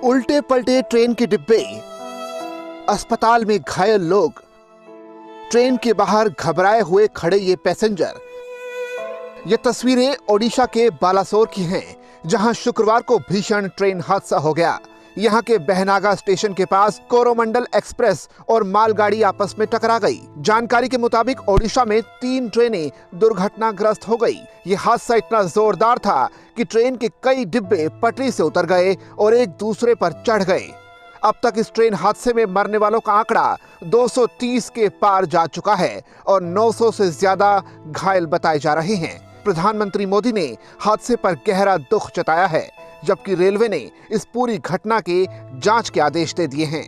उल्टे पलटे ट्रेन के डिब्बे, अस्पताल में घायल लोग, ट्रेन के बाहर घबराए हुए खड़े ये पैसेंजर। ये तस्वीरें ओडिशा के बालासोर की हैं, जहां शुक्रवार को भीषण ट्रेन हादसा हो गया। यहां के बहनागा स्टेशन के पास कोरोमंडल एक्सप्रेस और मालगाड़ी आपस में टकरा गई। जानकारी के मुताबिक ओडिशा में 3 ट्रेनें दुर्घटनाग्रस्त हो गई। ये हादसा इतना जोरदार था कि ट्रेन के कई डिब्बे पटरी से उतर गए और एक दूसरे पर चढ़ गए। अब तक इस ट्रेन हादसे में मरने वालों का आंकड़ा 230 के पार जा चुका है और 900 से ज्यादा घायल बताए जा रहे हैं। प्रधानमंत्री मोदी ने हादसे पर गहरा दुख जताया है, जबकि रेलवे ने इस पूरी घटना के जांच के आदेश दे दिए हैं।